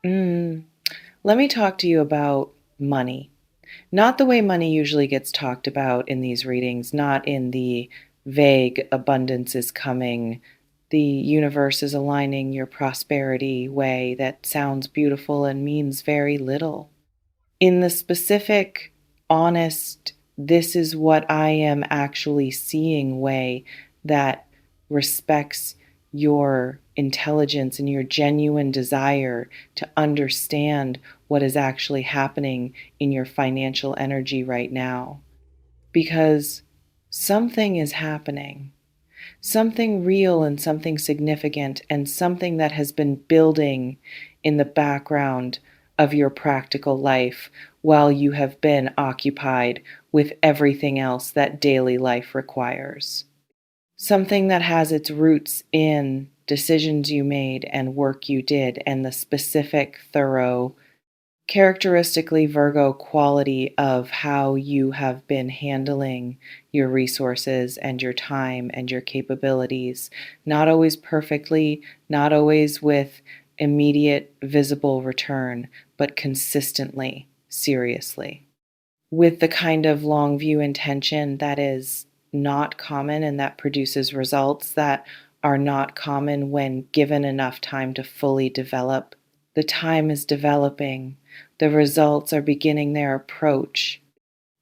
Mm, Let me talk to you about money. Not the way money usually gets talked about in these readings, not in the vague abundance is coming, the universe is aligning your prosperity way that sounds beautiful and means very little. In the specific, honest, this is what I am actually seeing way that respects your intelligence and your genuine desire to understand what is actually happening in your financial energy right now. Because something is happening, something real and something significant, and something that has been building in the background of your practical life while you have been occupied with everything else that daily life requires. Something that has its roots in decisions you made and work you did, and the specific, thorough, characteristically Virgo quality of how you have been handling your resources and your time and your capabilities. Not always perfectly, not always with immediate visible return, but consistently, seriously, with the kind of long view intention that is not common and that produces results that are not common when given enough time to fully develop. The time is developing. The results are beginning their approach.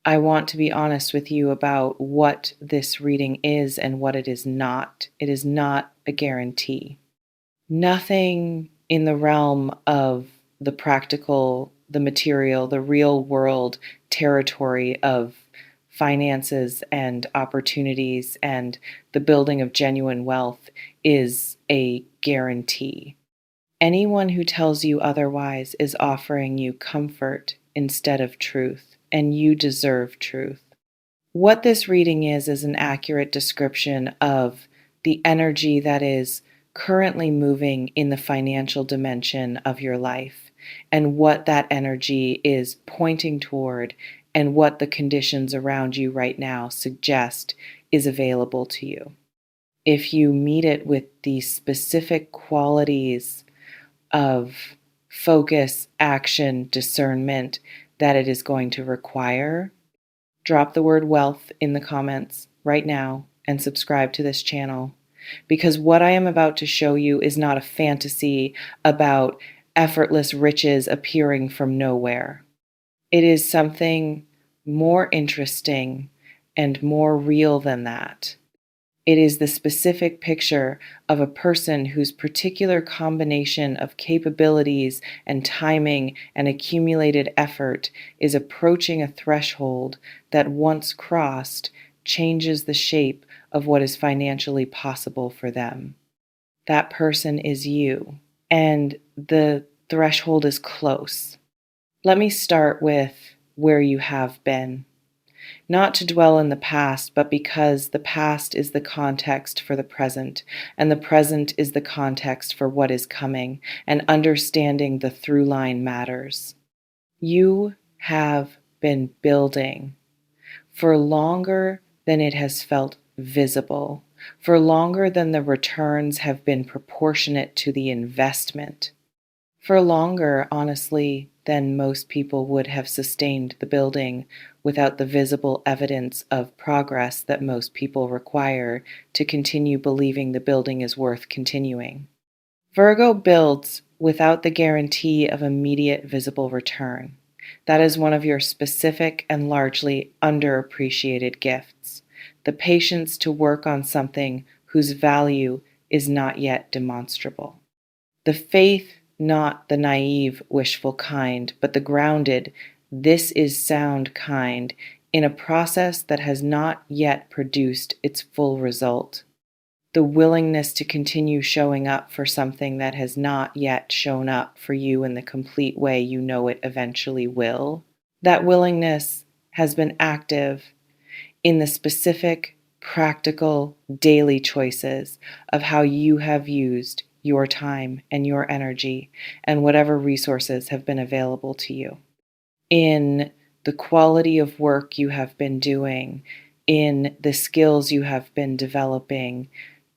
I want to be honest with you about what this reading is and what it is not. It is not a guarantee. Nothing in the realm of the practical, the material, the real world territory of finances and opportunities and the building of genuine wealth is a guarantee. Anyone who tells you otherwise is offering you comfort instead of truth, and you deserve truth. What this reading is an accurate description of the energy that is currently moving in the financial dimension of your life and what that energy is pointing toward and what the conditions around you right now suggest is available to you. If you meet it with the specific qualities of focus, action, discernment that it is going to require, drop the word wealth in the comments right now and subscribe to this channel. Because what I am about to show you is not a fantasy about effortless riches appearing from nowhere. It is something more interesting and more real than that. It is the specific picture of a person whose particular combination of capabilities and timing and accumulated effort is approaching a threshold that, once crossed, changes the shape of what is financially possible for them. That person is you, and the threshold is close. Let me start with where you have been. Not to dwell in the past, but because the past is the context for the present, and the present is the context for what is coming, and understanding the through line matters. You have been building for longer than it has felt visible, for longer than the returns have been proportionate to the investment. For longer, honestly, than most people would have sustained the building without the visible evidence of progress that most people require to continue believing the building is worth continuing. Virgo builds without the guarantee of immediate visible return. That is one of your specific and largely underappreciated gifts, the patience to work on something whose value is not yet demonstrable. The faith, not the naive, wishful kind, but the grounded, this is sound kind, in a process that has not yet produced its full result. The willingness to continue showing up for something that has not yet shown up for you in the complete way you know it eventually will. That willingness has been active in the specific, practical, daily choices of how you have used your time and your energy and whatever resources have been available to you. In the quality of work you have been doing, in the skills you have been developing,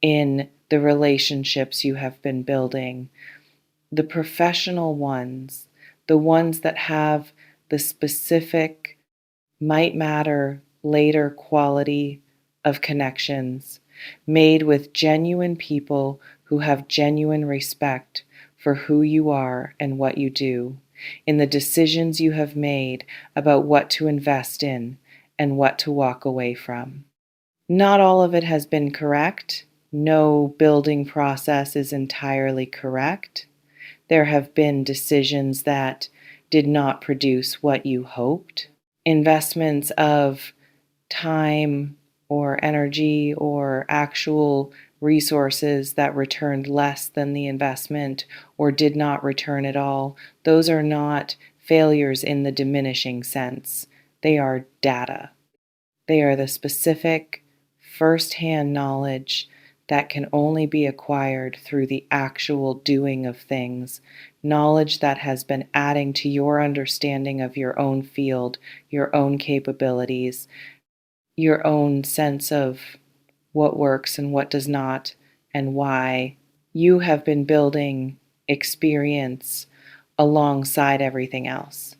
in the relationships you have been building, the professional ones, the ones that have the specific, might matter later quality of connections made with genuine people who have genuine respect for who you are and what you do, in the decisions you have made about what to invest in and what to walk away from. Not all of it has been correct. No building process is entirely correct. There have been decisions that did not produce what you hoped. Investments of time or energy or actual resources that returned less than the investment or did not return at all, those are not failures in the diminishing sense. They are data. They are the specific firsthand knowledge that can only be acquired through the actual doing of things, knowledge that has been adding to your understanding of your own field, your own capabilities, your own sense of what works and what does not, and why. You have been building experience alongside everything else.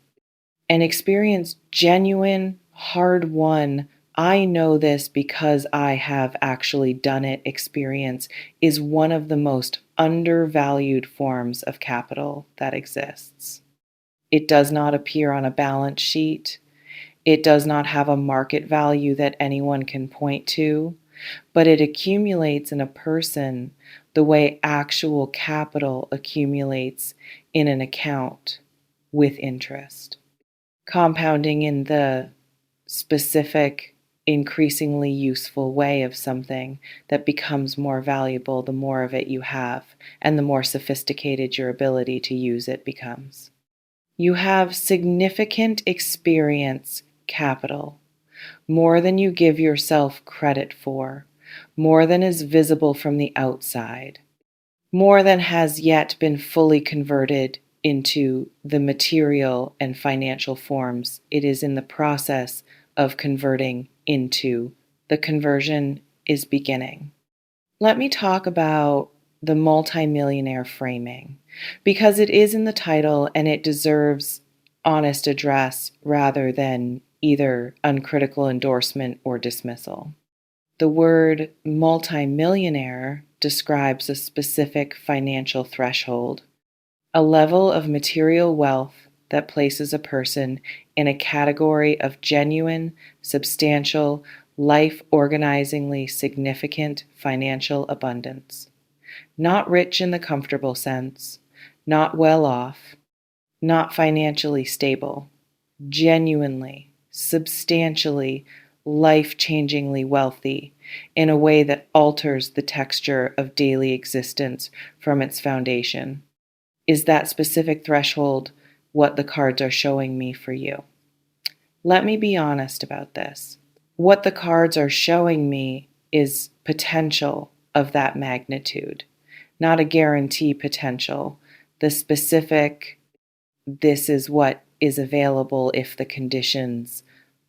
And experience, genuine, hard won, I know this because I have actually done it experience, is one of the most undervalued forms of capital that exists. It does not appear on a balance sheet. It does not have a market value that anyone can point to, but it accumulates in a person the way actual capital accumulates in an account with interest. Compounding in the specific, increasingly useful way of something that becomes more valuable the more of it you have, and the more sophisticated your ability to use it becomes. You have significant experience capital, more than you give yourself credit for, more than is visible from the outside, more than has yet been fully converted into the material and financial forms it is in the process of converting into. The conversion is beginning. Let me talk about the multimillionaire framing, because it is in the title and it deserves honest address rather than either uncritical endorsement or dismissal. The word multimillionaire describes a specific financial threshold, a level of material wealth that places a person in a category of genuine, substantial, life-organizingly significant financial abundance. Not rich in the comfortable sense, not well off, not financially stable, genuinely, substantially, life-changingly wealthy in a way that alters the texture of daily existence from its foundation. Is that specific threshold what the cards are showing me for you? Let me be honest about this. What the cards are showing me is potential of that magnitude, not a guarantee potential. The specific, this is what is available if the conditions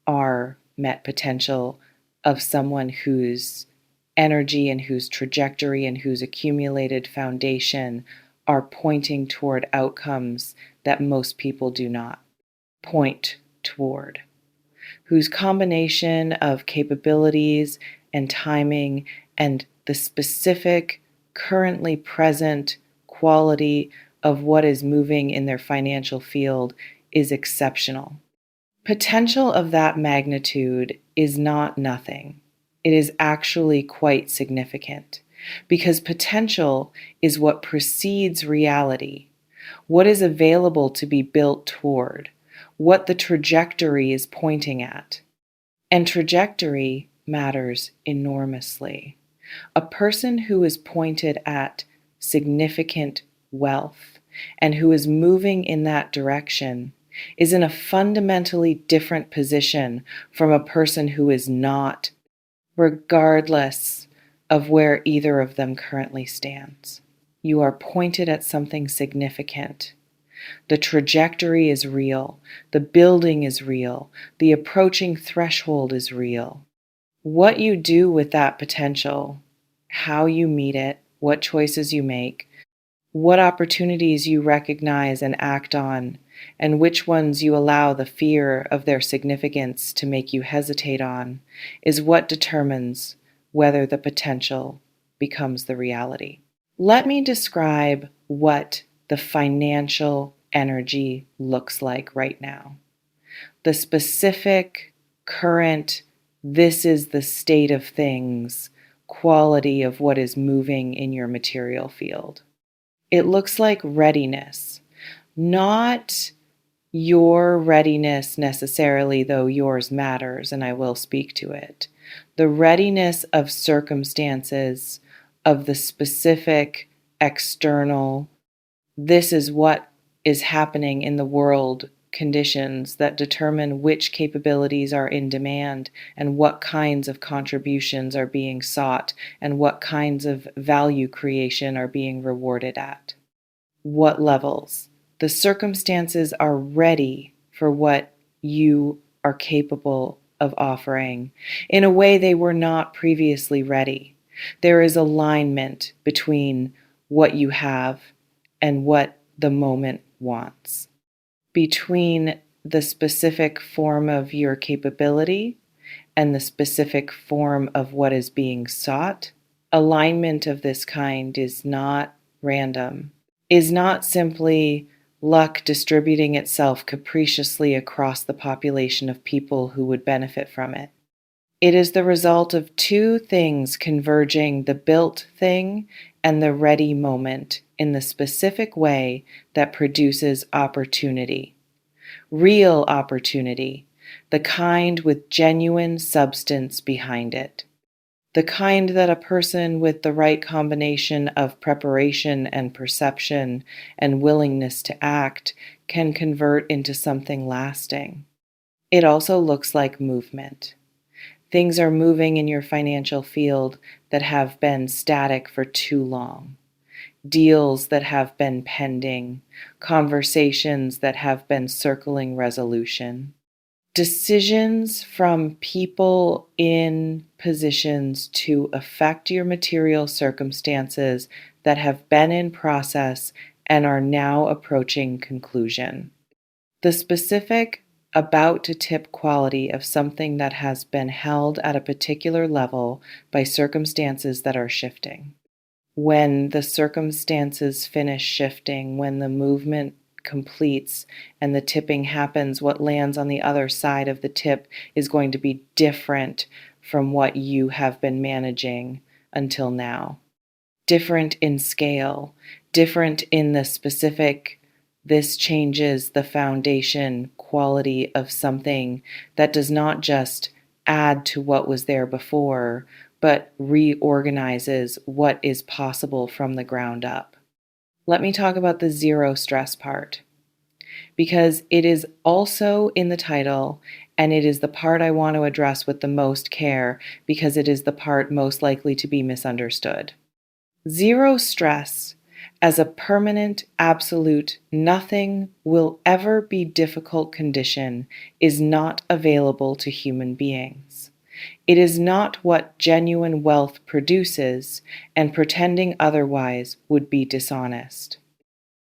are met potential of someone whose energy and whose trajectory and whose accumulated foundation are pointing toward outcomes that most people do not point toward, whose combination of capabilities and timing and the specific, currently present quality of what is moving in their financial field is exceptional. Potential of that magnitude is not nothing. It is actually quite significant, because potential is what precedes reality, what is available to be built toward, what the trajectory is pointing at. And trajectory matters enormously. A person who is pointed at significant wealth and who is moving in that direction is in a fundamentally different position from a person who is not, regardless of where either of them currently stands. You are pointed at something significant. The trajectory is real. The building is real. The approaching threshold is real. What you do with that potential, how you meet it, what choices you make, what opportunities you recognize and act on, and which ones you allow the fear of their significance to make you hesitate on, is what determines whether the potential becomes the reality. Let me describe what the financial energy looks like right now. The specific, current, this is the state of things, quality of what is moving in your material field. It looks like readiness, not your readiness necessarily, though yours matters, and I will speak to it. The readiness of circumstances, of the specific external, this is what is happening in the world conditions that determine which capabilities are in demand and what kinds of contributions are being sought and what kinds of value creation are being rewarded at. What levels? The circumstances are ready for what you are capable of offering in a way they were not previously ready. There is alignment between what you have and what the moment wants, between the specific form of your capability and the specific form of what is being sought. Alignment of this kind is not random, is not simply luck distributing itself capriciously across the population of people who would benefit from it. It is the result of two things converging, the built thing and the ready moment, in the specific way that produces opportunity. Real opportunity, the kind with genuine substance behind it. The kind that a person with the right combination of preparation and perception and willingness to act can convert into something lasting. It also looks like movement. Things are moving in your financial field that have been static for too long. Deals that have been pending, conversations that have been circling resolution. Decisions from people in positions to affect your material circumstances that have been in process and are now approaching conclusion. The specific about to tip quality of something that has been held at a particular level by circumstances that are shifting. When the circumstances finish shifting, when the movement completes and the tipping happens, what lands on the other side of the tip is going to be different from what you have been managing until now. Different in scale, different in the specific, this changes the foundation quality of something that does not just add to what was there before, but reorganizes what is possible from the ground up. Let me talk about the zero stress part, because it is also in the title, and it is the part I want to address with the most care because it is the part most likely to be misunderstood. Zero stress as a permanent, absolute, nothing will ever be difficult condition is not available to human beings. It is not what genuine wealth produces, and pretending otherwise would be dishonest.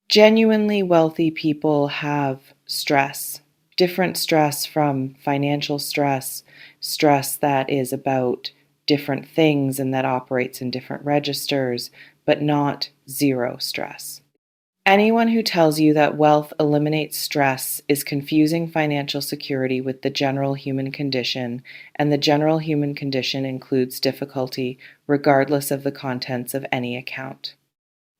Genuinely wealthy people have stress, different stress from financial stress, stress that is about different things and that operates in different registers, but not zero stress. Anyone who tells you that wealth eliminates stress is confusing financial security with the general human condition, and the general human condition includes difficulty regardless of the contents of any account.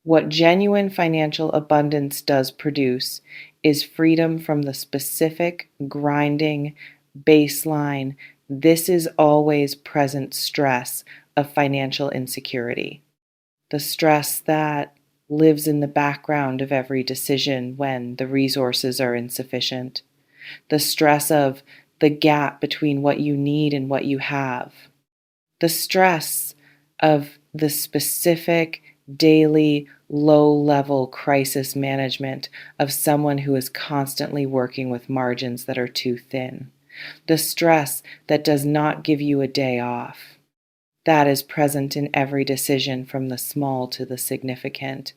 What genuine financial abundance does produce is freedom from the specific, grinding, baseline, this is always present stress of financial insecurity. The stress that lives in the background of every decision when the resources are insufficient. The stress of the gap between what you need and what you have. The stress of the specific daily low-level crisis management of someone who is constantly working with margins that are too thin. The stress that does not give you a day off. That is present in every decision from the small to the significant.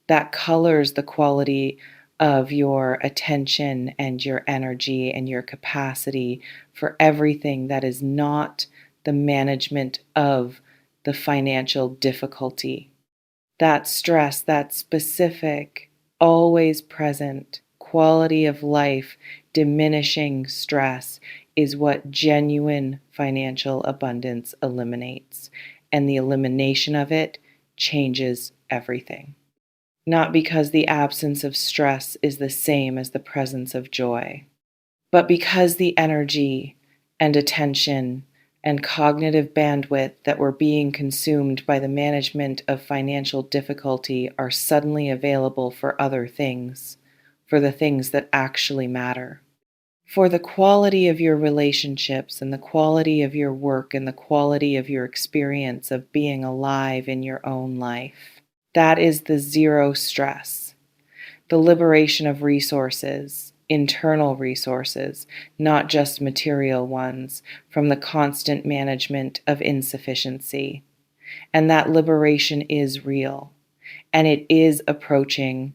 that colors the quality of your attention and your energy and your capacity for everything that is not the management of the financial difficulty. That stress, that specific, always present quality of life, diminishing stress is what genuine financial abundance eliminates. And the elimination of it changes everything. Not because the absence of stress is the same as the presence of joy, but because the energy and attention and cognitive bandwidth that were being consumed by the management of financial difficulty are suddenly available for other things, for the things that actually matter. For the quality of your relationships and the quality of your work and the quality of your experience of being alive in your own life. That is the zero stress, the liberation of resources, internal resources, not just material ones, from the constant management of insufficiency. And that liberation is real, and it is approaching.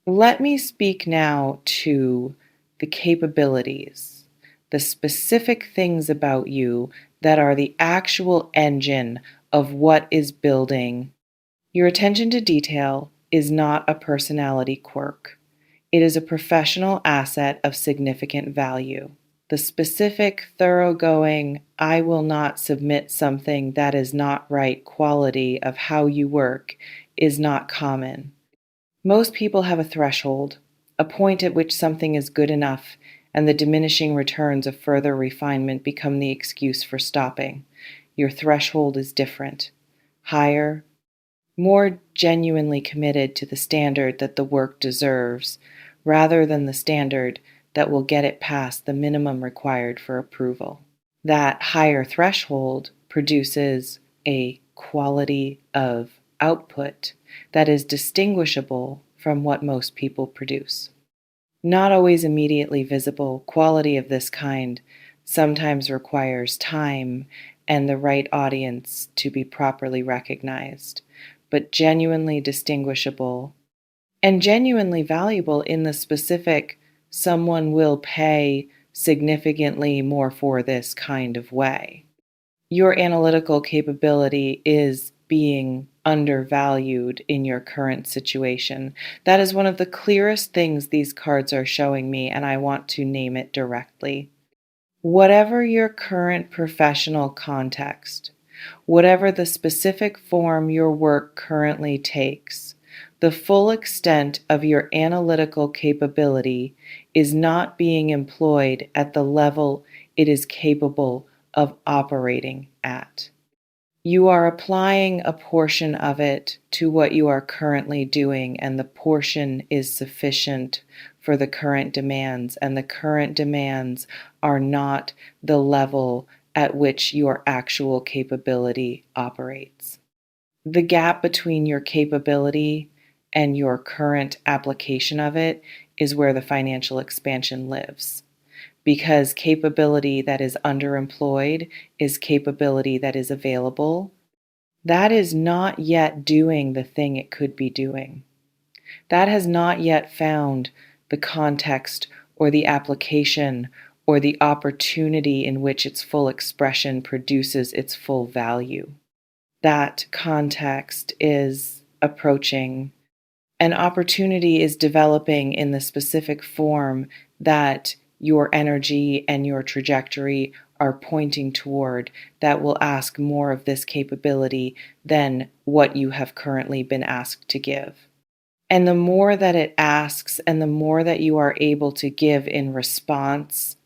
Let me speak now to the capabilities, the specific things about you that are the actual engine of what is building. Your attention to detail is not a personality quirk. It is a professional asset of significant value. The specific, thoroughgoing, I will not submit something that is not right quality of how you work is not common. Most people have a threshold, a point at which something is good enough, and the diminishing returns of further refinement become the excuse for stopping. Your threshold is different, higher, more genuinely committed to the standard that the work deserves, rather than the standard that will get it past the minimum required for approval. That higher threshold produces a quality of output that is distinguishable from what most people produce. Not always immediately visible, quality of this kind sometimes requires time and the right audience to be properly recognized, but genuinely distinguishable and genuinely valuable in the specific, someone will pay significantly more for this kind of way. Your analytical capability is being undervalued in your current situation. That is one of the clearest things these cards are showing me, and I want to name it directly. Whatever your current professional context, whatever the specific form your work currently takes, the full extent of your analytical capability is not being employed at the level it is capable of operating at. You are applying a portion of it to what you are currently doing, and the portion is sufficient for the current demands, and the current demands are not the level at which your actual capability operates. The gap between your capability and your current application of it is where the financial expansion lives. Because capability that is underemployed is capability that is available. That is not yet doing the thing it could be doing. That has not yet found the context or the application or the opportunity in which its full expression produces its full value. That context is approaching. An opportunity is developing in the specific form that your energy and your trajectory are pointing toward that will ask more of this capability than what you have currently been asked to give. And the more that it asks and the more that you are able to give in response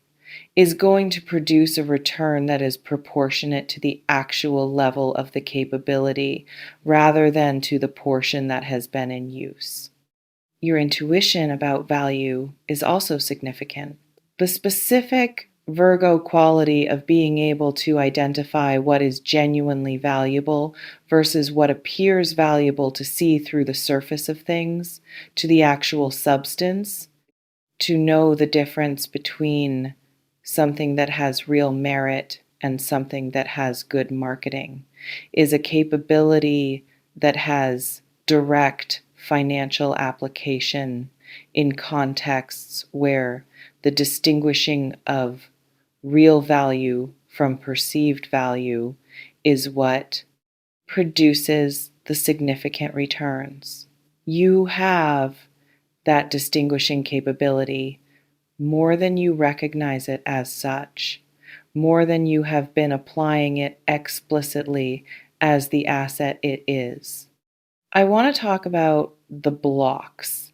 is going to produce a return that is proportionate to the actual level of the capability rather than to the portion that has been in use. Your intuition about value is also significant. The specific Virgo quality of being able to identify what is genuinely valuable versus what appears valuable to see through the surface of things to the actual substance, to know the difference between something that has real merit and something that has good marketing, is a capability that has direct financial application in contexts where the distinguishing of real value from perceived value is what produces the significant returns. You have that distinguishing capability more than you recognize it as such, more than you have been applying it explicitly as the asset it is. I want to talk about the blocks,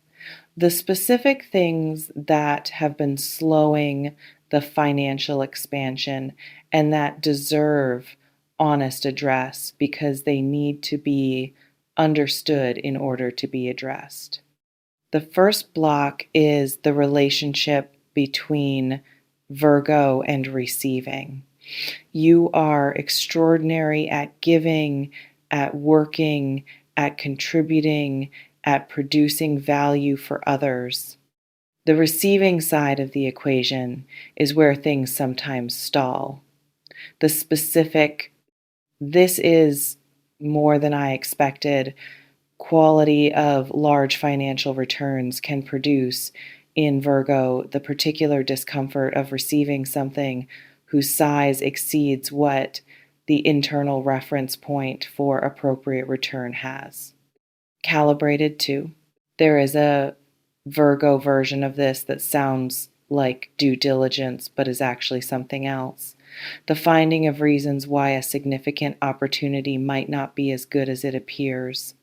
the specific things that have been slowing the financial expansion and that deserve honest address because they need to be understood in order to be addressed. The first block is the relationship between Virgo and receiving. You are extraordinary at giving, at working, at contributing, at producing value for others. The receiving side of the equation is where things sometimes stall. The specific, this is more than I expected, quality of large financial returns can produce in Virgo the particular discomfort of receiving something whose size exceeds what the internal reference point for appropriate return has. Calibrated too. There is a Virgo version of this that sounds like due diligence but is actually something else. The finding of reasons why a significant opportunity might not be as good as it appears.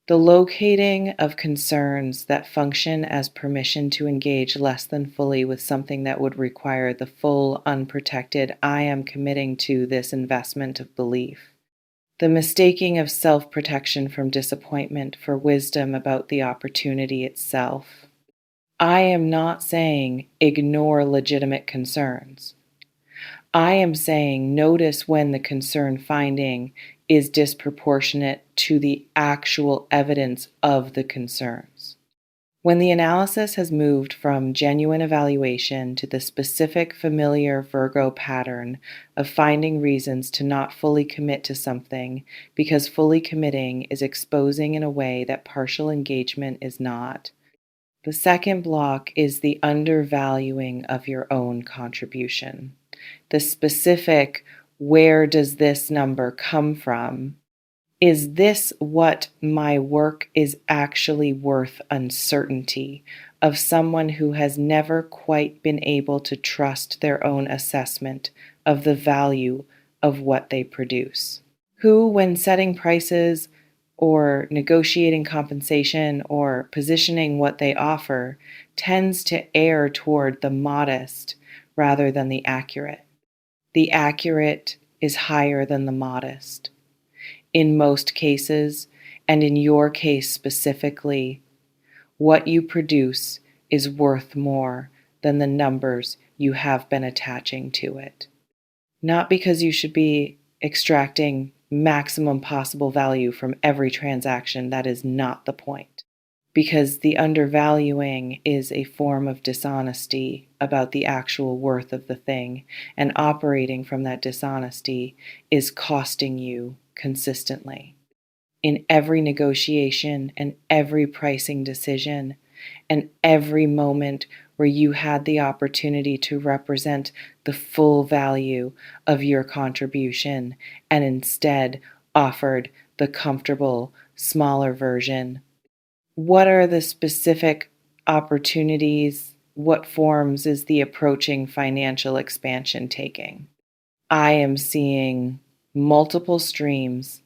The locating of concerns that function as permission to engage less than fully with something that would require the full, unprotected, I am committing to this investment of belief. The mistaking of self-protection from disappointment for wisdom about the opportunity itself. I am not saying ignore legitimate concerns. I am saying notice when the concern finding is disproportionate to the actual evidence of the concerns. When the analysis has moved from genuine evaluation to the specific familiar Virgo pattern of finding reasons to not fully commit to something because fully committing is exposing in a way that partial engagement is not. The second block is the undervaluing of your own contribution. The specific, where does this number come from? Is this what my work is actually worth? Uncertainty of someone who has never quite been able to trust their own assessment of the value of what they produce. Who, when setting prices or negotiating compensation or positioning what they offer, tends to err toward the modest rather than the accurate. The accurate is higher than the modest. In most cases, and in your case specifically, what you produce is worth more than the numbers you have been attaching to it. Not because you should be extracting maximum possible value from every transaction, that is not the point. Because the undervaluing is a form of dishonesty about the actual worth of the thing, and operating from that dishonesty is costing you consistently. In every negotiation and every pricing decision and every moment where you had the opportunity to represent the full value of your contribution and instead offered the comfortable, smaller version. What are the specific opportunities? What forms is the approaching financial expansion taking? I am seeing multiple streams,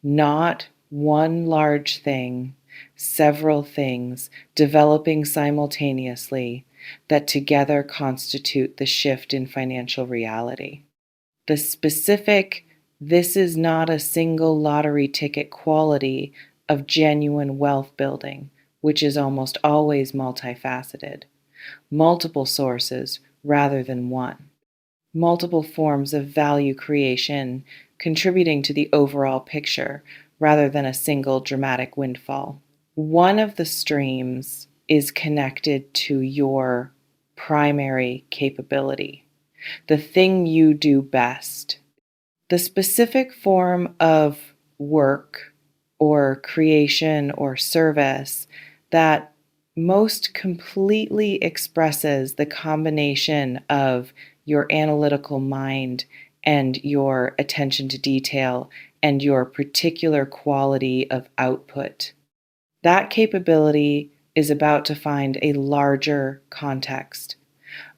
not one large thing, several things developing simultaneously that together constitute the shift in financial reality. The specific, this is not a single lottery ticket quality of genuine wealth building, which is almost always multifaceted, multiple sources rather than one, multiple forms of value creation contributing to the overall picture rather than a single dramatic windfall. One of the streams is connected to your primary capability, the thing you do best. The specific form of work or creation or service that most completely expresses the combination of your analytical mind and your attention to detail and your particular quality of output. That capability is about to find a larger context,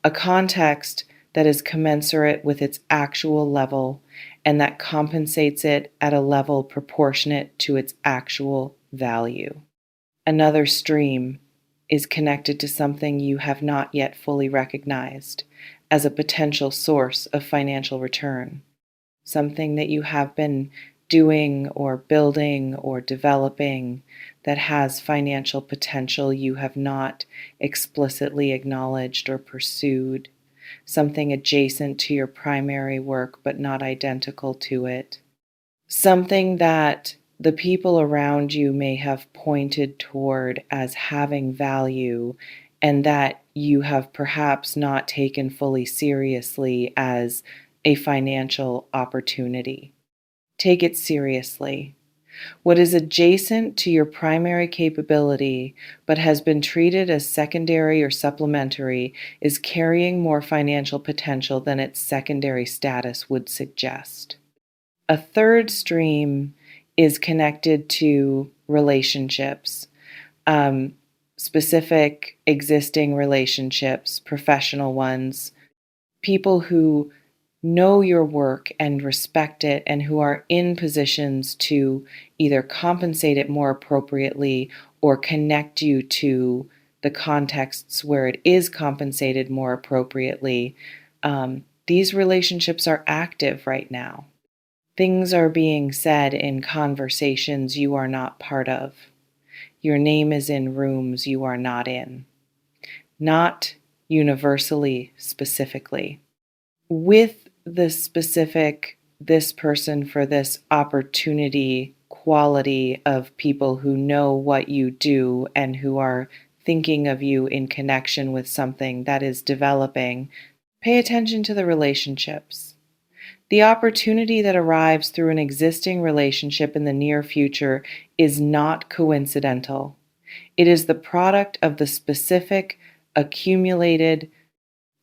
a context that is commensurate with its actual level and that compensates it at a level proportionate to its actual value. Another stream is connected to something you have not yet fully recognized as a potential source of financial return, something that you have been doing or building or developing that has financial potential you have not explicitly acknowledged or pursued, something adjacent to your primary work but not identical to it, something that the people around you may have pointed toward as having value and that you have perhaps not taken fully seriously as a financial opportunity. Take it seriously. What is adjacent to your primary capability but has been treated as secondary or supplementary is carrying more financial potential than its secondary status would suggest. A third stream is connected to relationships, specific existing relationships, professional ones, people who know your work and respect it and who are in positions to either compensate it more appropriately or connect you to the contexts where it is compensated more appropriately. These relationships are active right now. Things are being said in conversations you are not part of. Your name is in rooms you are not in. Not universally, specifically. With the specific, this person for this opportunity quality of people who know what you do and who are thinking of you in connection with something that is developing, pay attention to the relationships. The opportunity that arrives through an existing relationship in the near future is not coincidental. It is the product of the specific, accumulated,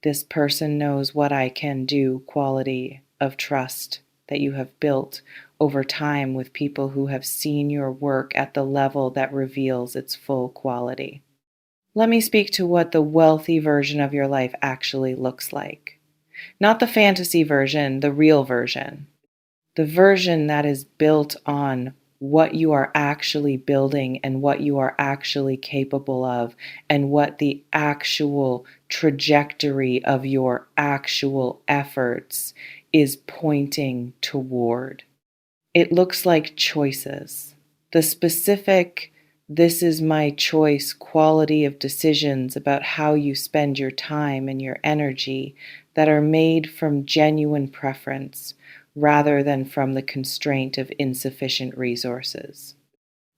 this person knows what I can do quality of trust that you have built over time with people who have seen your work at the level that reveals its full quality. Let me speak to what the wealthy version of your life actually looks like. Not the fantasy version, the real version. The version that is built on what you are actually building and what you are actually capable of and what the actual trajectory of your actual efforts is pointing toward. It looks like choices. The specific, this is my choice quality of decisions about how you spend your time and your energy that are made from genuine preference rather than from the constraint of insufficient resources.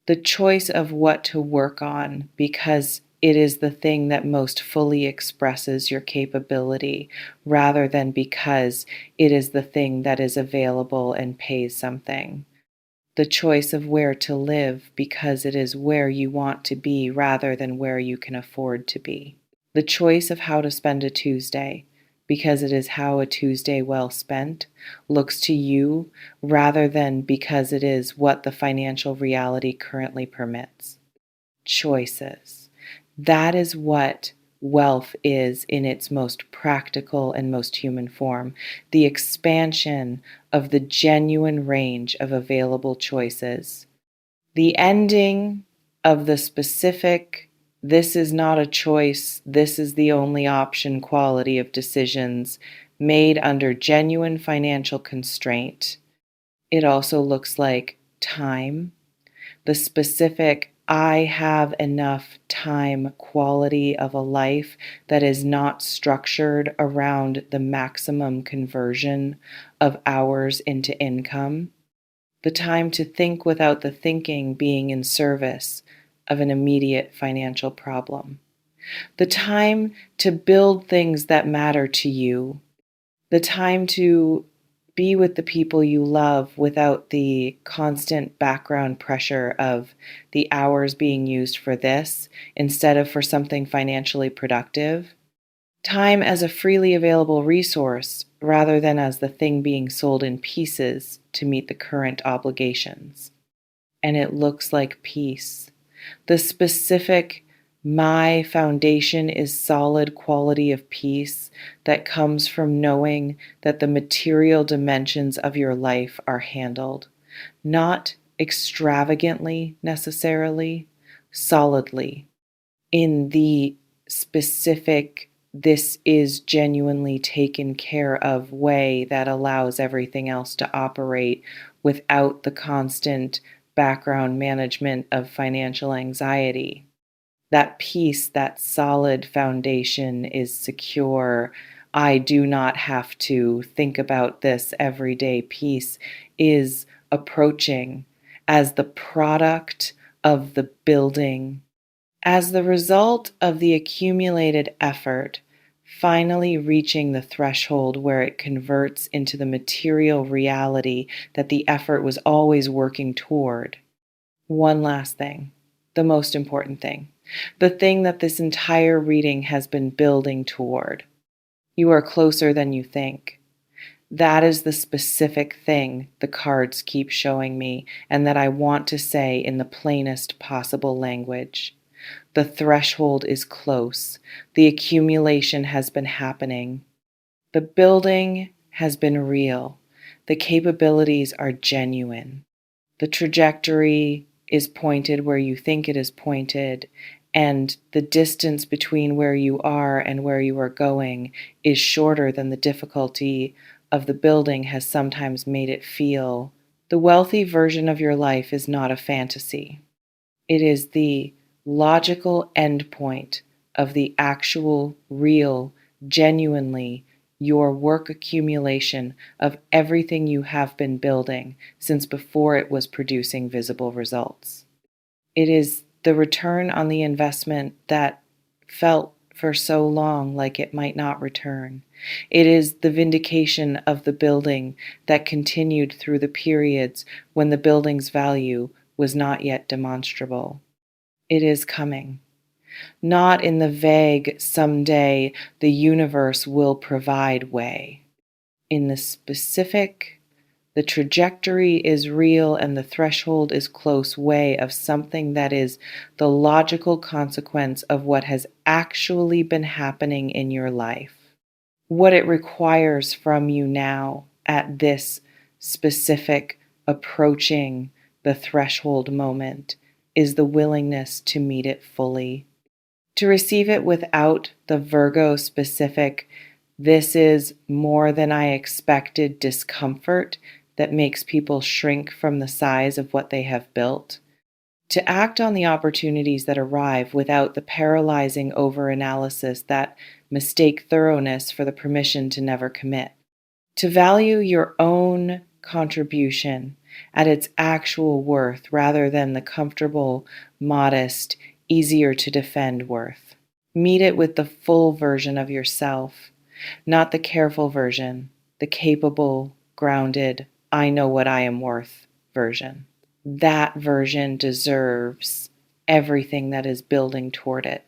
The choice of what to work on because it is the thing that most fully expresses your capability rather than because it is the thing that is available and pays something. The choice of where to live because it is where you want to be rather than where you can afford to be. The choice of how to spend a Tuesday because it is how a Tuesday well spent looks to you rather than because it is what the financial reality currently permits. Choices. That is what wealth is in its most practical and most human form. The expansion of the genuine range of available choices. The ending of the specific, this is not a choice, this is the only option quality of decisions made under genuine financial constraint. It also looks like time, the specific, I have enough time quality of a life that is not structured around the maximum conversion of hours into income. The time to think without the thinking being in service of an immediate financial problem. The time to build things that matter to you. The time to Be with the people you love without the constant background pressure of the hours being used for this instead of for something financially productive. Time as a freely available resource rather than as the thing being sold in pieces to meet the current obligations. And it looks like peace. The specific, my foundation is solid quality of peace that comes from knowing that the material dimensions of your life are handled, not extravagantly necessarily, solidly, in the specific, this is genuinely taken care of way that allows everything else to operate without the constant background management of financial anxiety. That peace, that solid foundation is secure. I do not have to think about this everyday peace is approaching as the product of the building, as the result of the accumulated effort, finally reaching the threshold where it converts into the material reality that the effort was always working toward. One last thing, the most important thing, the thing that this entire reading has been building toward. You are closer than you think. That is the specific thing the cards keep showing me, and that I want to say in the plainest possible language. The threshold is close. The accumulation has been happening. The building has been real. The capabilities are genuine. The trajectory is pointed where you think it is pointed, and the distance between where you are and where you are going is shorter than the difficulty of the building has sometimes made it feel. The wealthy version of your life is not a fantasy. It is the logical endpoint of the actual, real, genuinely your work accumulation of everything you have been building since before it was producing visible results. It is the return on the investment that felt for so long like it might not return. It is the vindication of the building that continued through the periods when the building's value was not yet demonstrable. It is coming. Not in the vague, someday the universe will provide way. In the specific, the trajectory is real and the threshold is close way of something that is the logical consequence of what has actually been happening in your life. What it requires from you now at this specific approaching the threshold moment is the willingness to meet it fully, to receive it without the Virgo specific, this is more than I expected discomfort that makes people shrink from the size of what they have built, to act on the opportunities that arrive without the paralyzing overanalysis that mistake thoroughness for the permission to never commit, to value your own contribution at its actual worth rather than the comfortable, modest, easier to defend worth. Meet it with the full version of yourself, not the careful version, the capable, grounded, I know what I am worth version. That version deserves everything that is building toward it.